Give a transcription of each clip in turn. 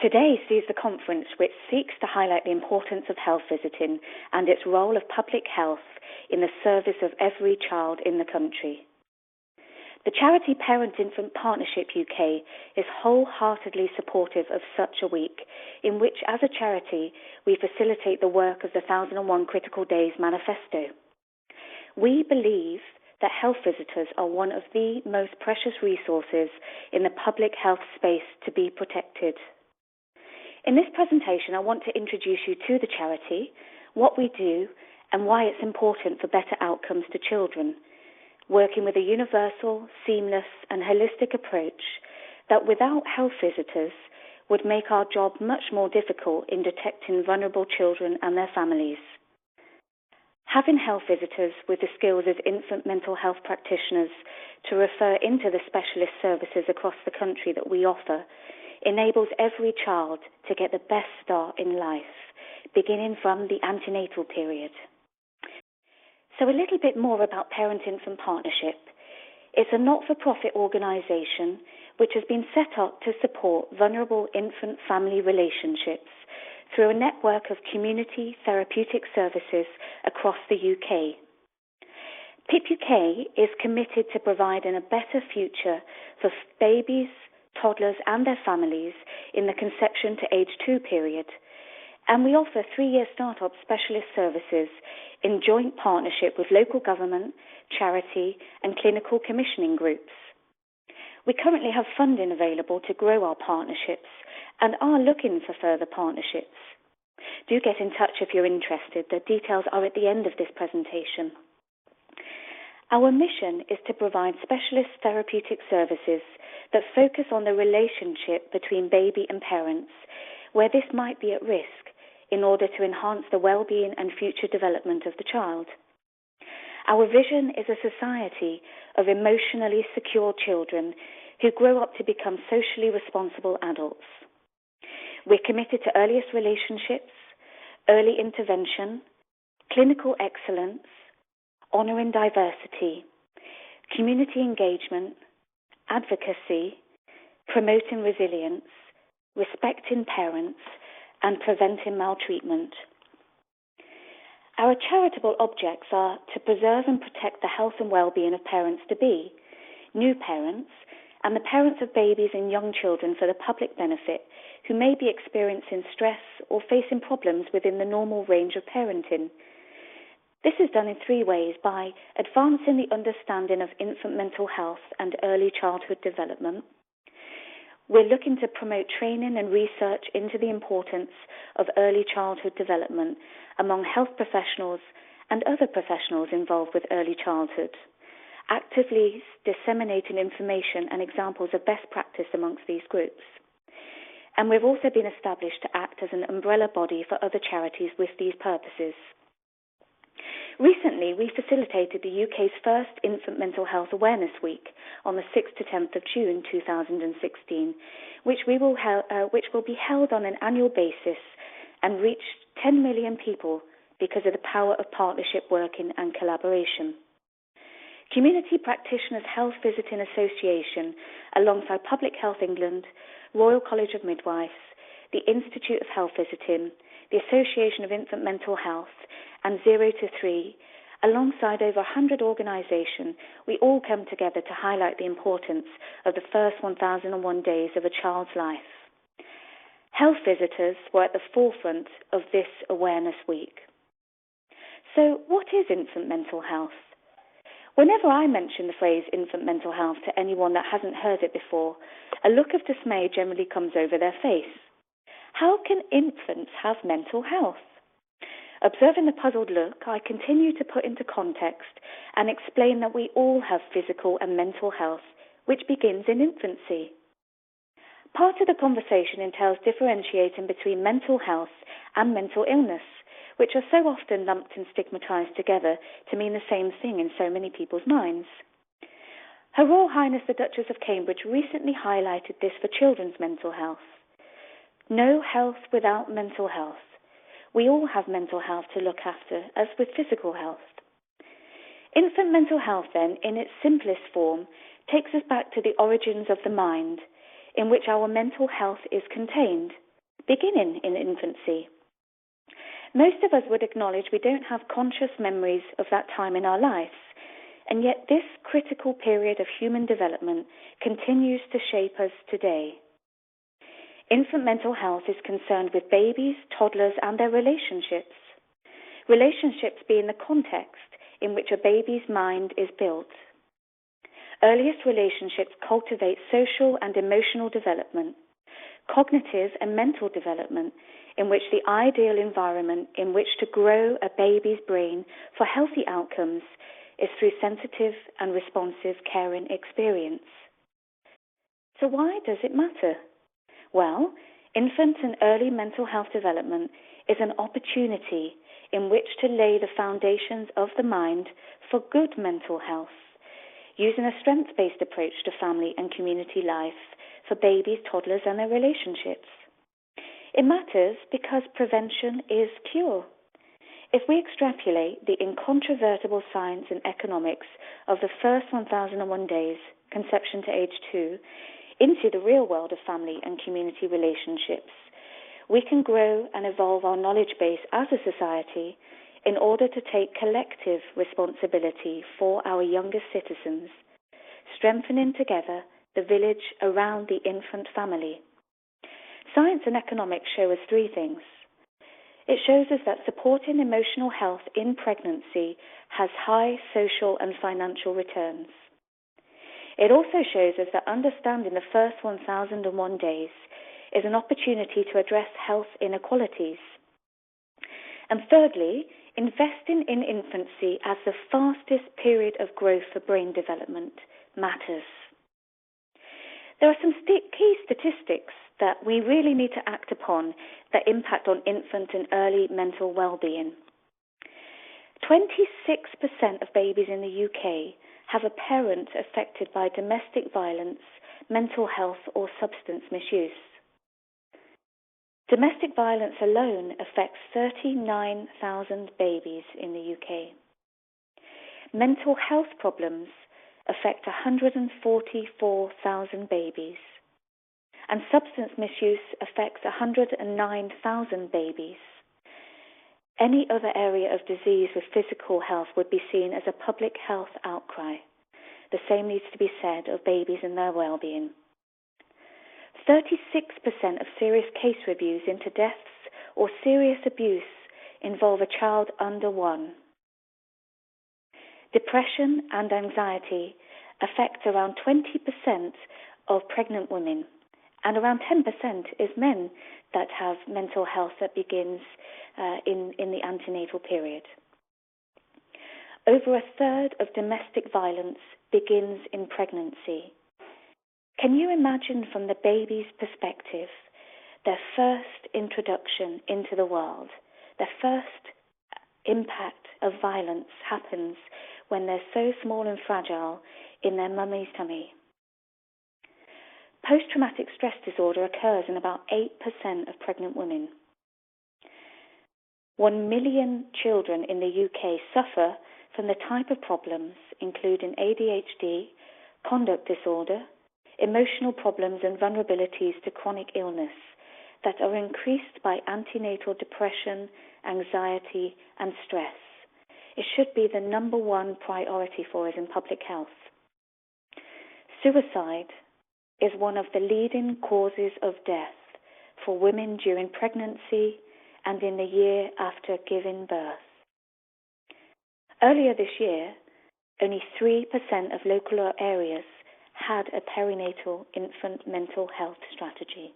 Today sees the conference which seeks to highlight the importance of health visiting and its role of public health in the service of every child in the country. The charity Parent-Infant Partnership UK is wholeheartedly supportive of such a week, in which, as a charity, we facilitate the work of the 1001 Critical Days Manifesto. We believe that health visitors are one of the most precious resources in the public health space to be protected. In this presentation, I want to introduce you to the charity, what we do, and why it's important for better outcomes to children, working with a universal, seamless, and holistic approach that, without health visitors, would make our job much more difficult in detecting vulnerable children and their families. Having health visitors with the skills as infant mental health practitioners to refer into the specialist services across the country that we offer enables every child to get the best start in life, beginning from the antenatal period. So a little bit more about Parent-Infant Partnership. It's a not-for-profit organisation which has been set up to support vulnerable infant-family relationships through a network of community therapeutic services across the UK. PIP UK is committed to providing a better future for babies, toddlers and their families in the conception to age 2 period, and we offer 3-year start-up specialist services in joint partnership with local government, charity and clinical commissioning groups. We currently have funding available to grow our partnerships and are looking for further partnerships. Do get in touch if you're interested. The details are at the end of this presentation. Our mission is to provide specialist therapeutic services that focus on the relationship between baby and parents, where this might be at risk, in order to enhance the well-being and future development of the child. Our vision is a society of emotionally secure children who grow up to become socially responsible adults. We're committed to earliest relationships, early intervention, clinical excellence, honouring diversity, community engagement, advocacy, promoting resilience, respecting parents, and preventing maltreatment. Our charitable objects are to preserve and protect the health and well-being of parents-to-be, new parents, and the parents of babies and young children for the public benefit who may be experiencing stress or facing problems within the normal range of parenting. This is done in 3 ways: by advancing the understanding of infant mental health and early childhood development. We're looking to promote training and research into the importance of early childhood development among health professionals and other professionals involved with early childhood, actively disseminating information and examples of best practice amongst these groups. And we've also been established to act as an umbrella body for other charities with these purposes. Recently, we facilitated the UK's first Infant Mental Health Awareness Week on the 6th to 10th of June 2016, which will be held on an annual basis and reach 10 million people because of the power of partnership working and collaboration. Community Practitioners Health Visiting Association, alongside Public Health England, Royal College of Midwives, the Institute of Health Visiting, the Association of Infant Mental Health, and 0 to 3, alongside over 100 organisations, we all come together to highlight the importance of the first 1001 days of a child's life. Health visitors were at the forefront of this Awareness Week. So, what is infant mental health? Whenever I mention the phrase infant mental health to anyone that hasn't heard it before, a look of dismay generally comes over their face. How can infants have mental health? Observing the puzzled look, I continue to put into context and explain that we all have physical and mental health, which begins in infancy. Part of the conversation entails differentiating between mental health and mental illness, which are so often lumped and stigmatised together to mean the same thing in so many people's minds. Her Royal Highness the Duchess of Cambridge recently highlighted this for children's mental health. No health without mental health. We all have mental health to look after, as with physical health. Infant mental health, then, in its simplest form, takes us back to the origins of the mind, in which our mental health is contained, beginning in infancy. Most of us would acknowledge we don't have conscious memories of that time in our lives, and yet this critical period of human development continues to shape us today. Infant mental health is concerned with babies, toddlers, and their relationships. Relationships being the context in which a baby's mind is built. Earliest relationships cultivate social and emotional development, cognitive and mental development, in which the ideal environment in which to grow a baby's brain for healthy outcomes is through sensitive and responsive caring experience. So why does it matter? Well, infant and early mental health development is an opportunity in which to lay the foundations of the mind for good mental health, using a strengths-based approach to family and community life for babies, toddlers, and their relationships. It matters because prevention is cure. If we extrapolate the incontrovertible science and economics of the first 1,001 days, conception to age 2, into the real world of family and community relationships, we can grow and evolve our knowledge base as a society in order to take collective responsibility for our youngest citizens, strengthening together the village around the infant family. Science and economics show us three things. It shows us that supporting emotional health in pregnancy has high social and financial returns. It also shows us that understanding the first 1,001 days is an opportunity to address health inequalities. And thirdly, investing in infancy as the fastest period of growth for brain development matters. There are some key statistics that we really need to act upon that impact on infant and early mental well-being. 26% of babies in the UK have a parent affected by domestic violence, mental health, or substance misuse. Domestic violence alone affects 39,000 babies in the UK. Mental health problems affect 144,000 babies, and substance misuse affects 109,000 babies. Any other area of disease with physical health would be seen as a public health outcry. The same needs to be said of babies and their well-being. 36% of serious case reviews into deaths or serious abuse involve a child under 1. Depression and anxiety affect around 20% of pregnant women, and around 10% is men that have mental health that begins in the antenatal period. Over a third of domestic violence begins in pregnancy. Can you imagine from the baby's perspective, their first introduction into the world, their first impact of violence happens when they're so small and fragile in their mummy's tummy? Post-traumatic stress disorder occurs in about 8% of pregnant women. 1 million children in the UK suffer from the type of problems, including ADHD, conduct disorder, emotional problems and vulnerabilities to chronic illness that are increased by antenatal depression, anxiety and stress. It should be the number one priority for us in public health. Suicide is one of the leading causes of death for women during pregnancy and in the year after giving birth. Earlier this year, only 3% of local areas had a perinatal infant mental health strategy.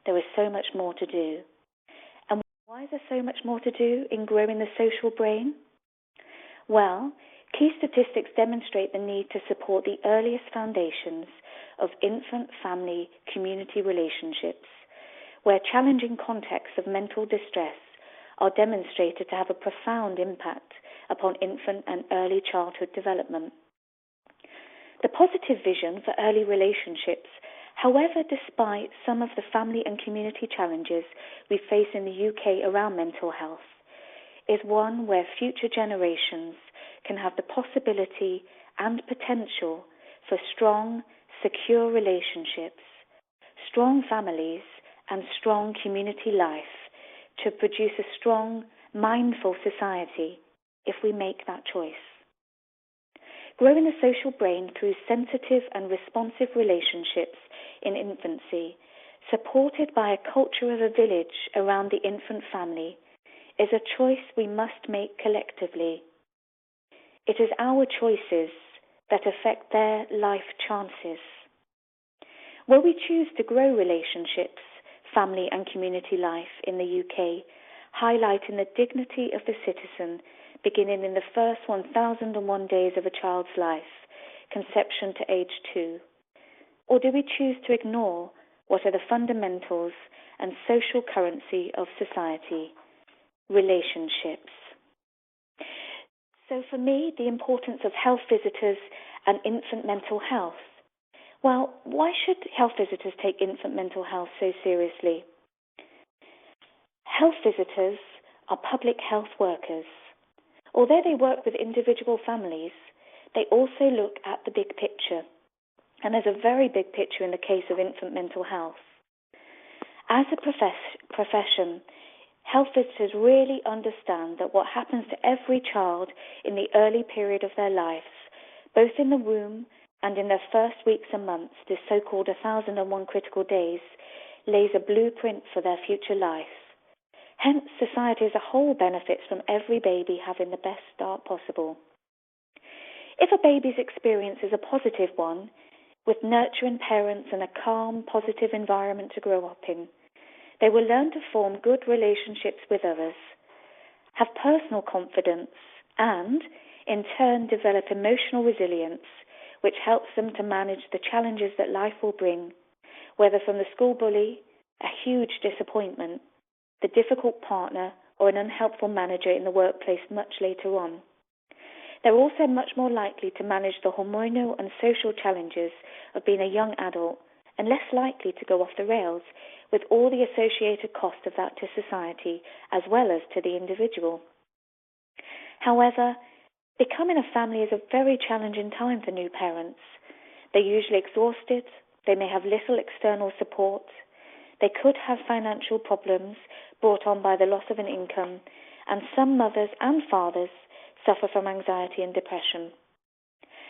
There is so much more to do. And why is there so much more to do in growing the social brain? Well, key statistics demonstrate the need to support the earliest foundations of infant-family community relationships, where challenging contexts of mental distress are demonstrated to have a profound impact upon infant and early childhood development. The positive vision for early relationships, however, despite some of the family and community challenges we face in the UK around mental health, is one where future generations can have the possibility and potential for strong, secure relationships, strong families, and strong community life to produce a strong, mindful society if we make that choice. Growing the social brain through sensitive and responsive relationships in infancy, supported by a culture of a village around the infant family, is a choice we must make collectively. It is our choices that affect their life chances. Will we choose to grow relationships, family and community life in the UK, highlighting the dignity of the citizen beginning in the first 1001 days of a child's life, conception to age 2? Or do we choose to ignore what are the fundamentals and social currency of society, relationships? So for me, the importance of health visitors and infant mental health. Well, why should health visitors take infant mental health so seriously? Health visitors are public health workers. Although they work with individual families, they also look at the big picture. And there's a very big picture in the case of infant mental health. As a profession, health visitors really understand that what happens to every child in the early period of their lives, both in the womb and in their first weeks and months, this so-called 1001 critical days, lays a blueprint for their future life. Hence, society as a whole benefits from every baby having the best start possible. If a baby's experience is a positive one, with nurturing parents and a calm, positive environment to grow up in, they will learn to form good relationships with others, have personal confidence, and, in turn, develop emotional resilience, which helps them to manage the challenges that life will bring, whether from the school bully, a huge disappointment, the difficult partner, or an unhelpful manager in the workplace much later on. They're also much more likely to manage the hormonal and social challenges of being a young adult and less likely to go off the rails with all the associated cost of that to society as well as to the individual. However, becoming a family is a very challenging time for new parents. They're usually exhausted, they may have little external support, they could have financial problems brought on by the loss of an income, and some mothers and fathers suffer from anxiety and depression.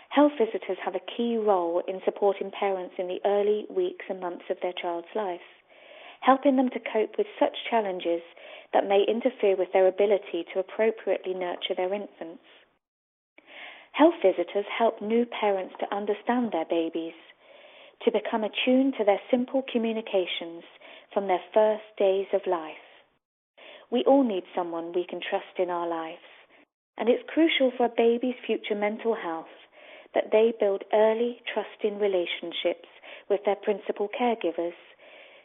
Health visitors have a key role in supporting parents in the early weeks and months of their child's life, helping them to cope with such challenges that may interfere with their ability to appropriately nurture their infants. Health visitors help new parents to understand their babies, to become attuned to their simple communications from their first days of life. We all need someone we can trust in our lives, and it's crucial for a baby's future mental health that they build early, trusting relationships with their principal caregivers,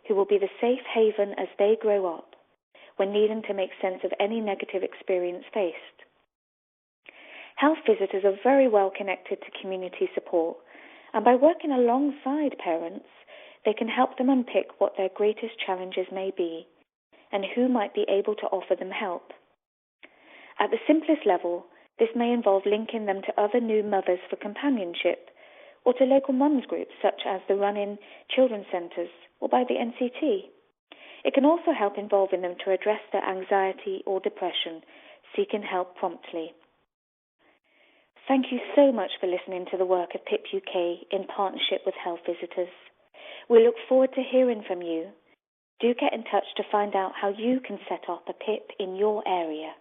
who will be the safe haven as they grow up, when needing to make sense of any negative experience faced. Health visitors are very well connected to community support, and by working alongside parents, they can help them unpick what their greatest challenges may be, and who might be able to offer them help. At the simplest level, this may involve linking them to other new mothers for companionship, or to local mums groups such as the run-in children's centres or by the NCT. It can also help involving them to address their anxiety or depression, seeking help promptly. Thank you so much for listening to the work of PIP UK in partnership with Health Visitors. We look forward to hearing from you. Do get in touch to find out how you can set up a PIP in your area.